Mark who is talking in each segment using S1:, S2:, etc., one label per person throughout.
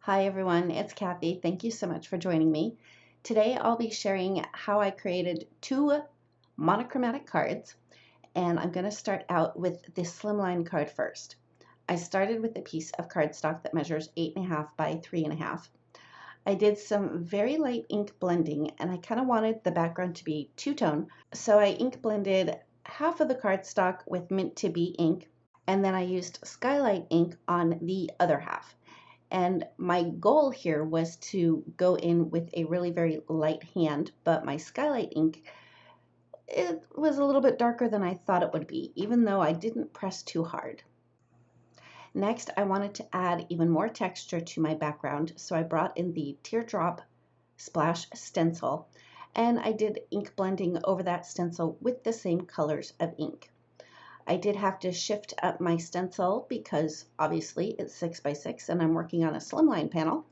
S1: Hi everyone, it's Kathy. Thank you so much for joining me. Today I'll be sharing how I created two monochromatic cards, and I'm going to start out with the slimline card first. I started with a piece of cardstock that measures 8.5 by 3.5. I did some very light ink blending, and I kind of wanted the background to be two-tone, so I ink blended half of the cardstock with Mint to Be ink, and then I used Skylight ink on the other half. And my goal here was to go in with a really very light hand, but my Skylight ink, it was a little bit darker than I thought it would be, even though I didn't press too hard. Next, I wanted to add even more texture to my background, so I brought in the teardrop splash stencil, and I did ink blending over that stencil with the same colors of ink. I did have to shift up my stencil because obviously it's 6x6 and I'm working on a slimline panel.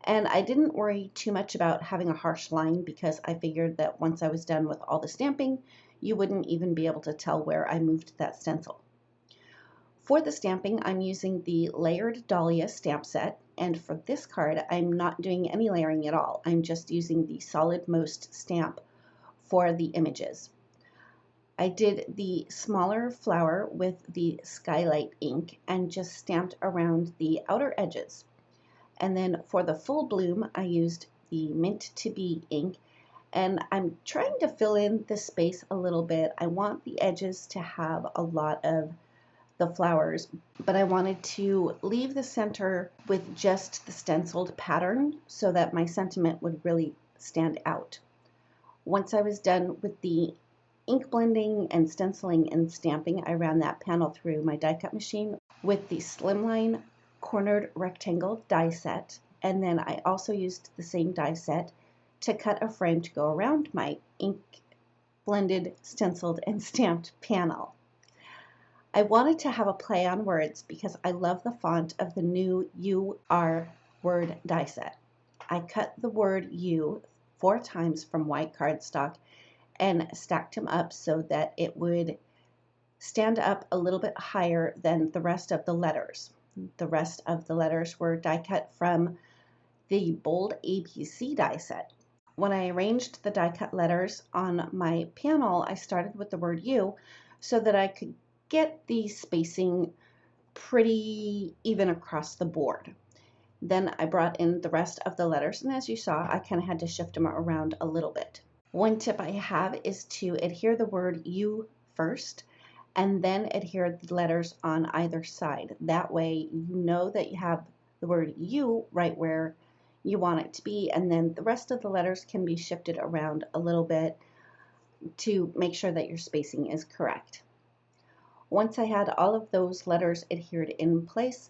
S1: And I didn't worry too much about having a harsh line because I figured that once I was done with all the stamping, you wouldn't even be able to tell where I moved that stencil. For the stamping, I'm using the layered Dahlia stamp set. And for this card, I'm not doing any layering at all. I'm just using the solid most stamp for the images. I did the smaller flower with the Skylight ink and just stamped around the outer edges. And then for the full bloom, I used the Mint to Be ink, and I'm trying to fill in the space a little bit. I want the edges to have a lot of the flowers, but I wanted to leave the center with just the stenciled pattern so that my sentiment would really stand out. Once I was done with the ink blending and stenciling and stamping, I ran that panel through my die cut machine with the slimline cornered rectangle die set, and then I also used the same die set to cut a frame to go around my ink blended, stenciled, and stamped panel. I wanted to have a play on words because I love the font of the new UR word die set. I cut the word U 4 times from white cardstock and stacked them up so that it would stand up a little bit higher than the rest of the letters. The rest of the letters were die cut from the bold ABC die set. When I arranged the die cut letters on my panel, I started with the word U so that I could get the spacing pretty even across the board. Then I brought in the rest of the letters, and as you saw, I kind of had to shift them around a little bit. One tip I have is to adhere the word U first and then adhere the letters on either side. That way you know that you have the word U right where you want it to be, and then the rest of the letters can be shifted around a little bit to make sure that your spacing is correct. Once I had all of those letters adhered in place,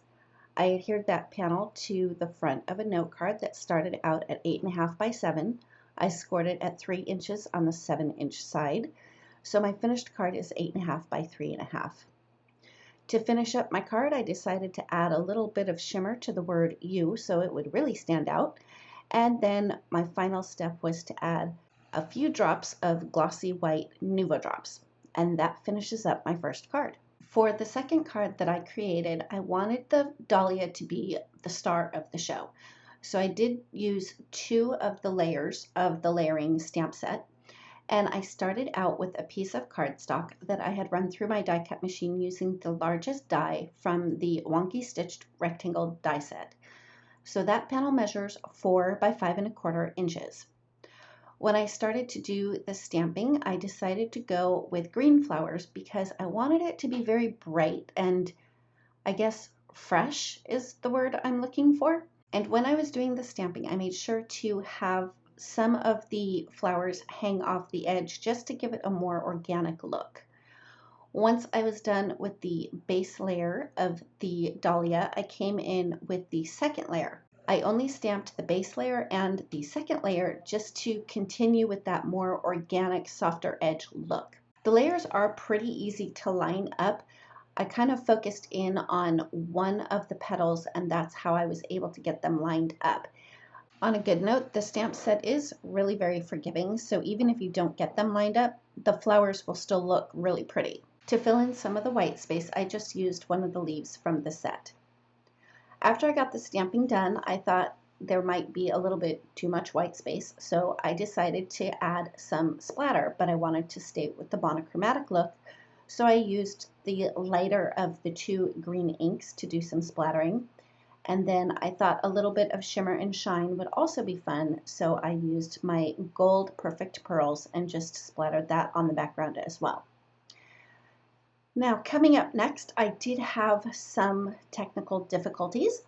S1: I adhered that panel to the front of a note card that started out at 8.5 by 7. I scored it at 3 inches on the 7-inch side, so my finished card is 8.5 by 3.5. To finish up my card, I decided to add a little bit of shimmer to the word U so it would really stand out, and then my final step was to add a few drops of glossy white Nuvo drops, and that finishes up my first card. For the second card that I created, I wanted the Dahlia to be the star of the show. So I did use 2 of the layers of the layering stamp set, and I started out with a piece of cardstock that I had run through my die cut machine using the largest die from the Wonky Stitched rectangle die set. So that panel measures 4 by 5.25 inches. When I started to do the stamping, I decided to go with green flowers because I wanted it to be very bright and I guess fresh is the word I'm looking for. And when I was doing the stamping, I made sure to have some of the flowers hang off the edge just to give it a more organic look. Once I was done with the base layer of the Dahlia, I came in with the second layer. I only stamped the base layer and the second layer just to continue with that more organic, softer edge look. The layers are pretty easy to line up. I kind of focused in on one of the petals, and that's how I was able to get them lined up. On a good note, the stamp set is really very forgiving, so even if you don't get them lined up, the flowers will still look really pretty. To fill in some of the white space, I just used one of the leaves from the set. After I got the stamping done, I thought there might be a little bit too much white space, so I decided to add some splatter, but I wanted to stay with the monochromatic look, so I used the lighter of the two green inks to do some splattering. And then I thought a little bit of shimmer and shine would also be fun, so I used my gold perfect pearls and just splattered that on the background as well. Now, coming up next, I did have some technical difficulties,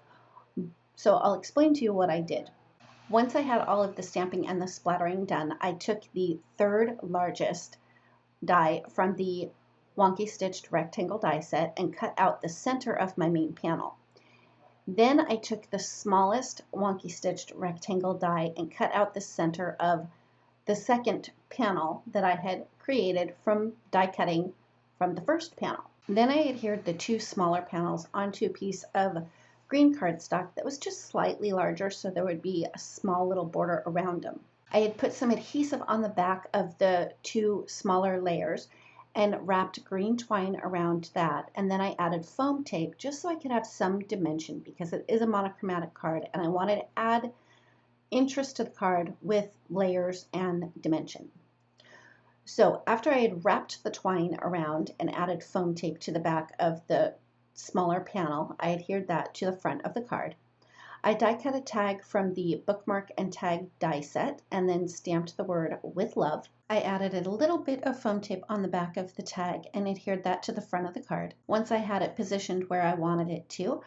S1: so I'll explain to you what I did. Once I had all of the stamping and the splattering done, I took the third largest die from the wonky stitched rectangle die set and cut out the center of my main panel. Then I took the smallest wonky stitched rectangle die and cut out the center of the second panel that I had created from die cutting from the first panel. Then I adhered the two smaller panels onto a piece of green cardstock that was just slightly larger, so there would be a small little border around them. I had put some adhesive on the back of the two smaller layers and wrapped green twine around that, and then I added foam tape just so I could have some dimension because it is a monochromatic card and I wanted to add interest to the card with layers and dimension. So after I had wrapped the twine around and added foam tape to the back of the smaller panel, I adhered that to the front of the card. I die cut a tag from the bookmark and tag die set and then stamped the word "with love." I added a little bit of foam tape on the back of the tag and adhered that to the front of the card. Once I had it positioned where I wanted it to,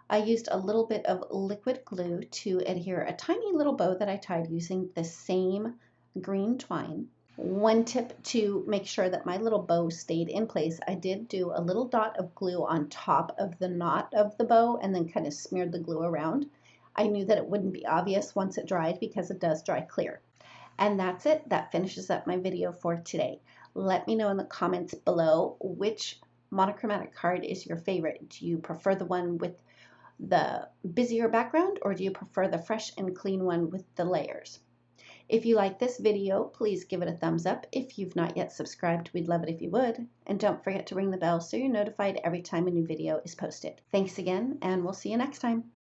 S1: I used a little bit of liquid glue to adhere a tiny little bow that I tied using the same green twine. One tip to make sure that my little bow stayed in place, I did do a little dot of glue on top of the knot of the bow and then kind of smeared the glue around. I knew that it wouldn't be obvious once it dried because it does dry clear. And that's it. That finishes up my video for today. Let me know in the comments below which monochromatic card is your favorite. Do you prefer the one with the busier background, or do you prefer the fresh and clean one with the layers? If you like this video, please give it a thumbs up. If you've not yet subscribed, we'd love it if you would. And don't forget to ring the bell so you're notified every time a new video is posted. Thanks again, and we'll see you next time.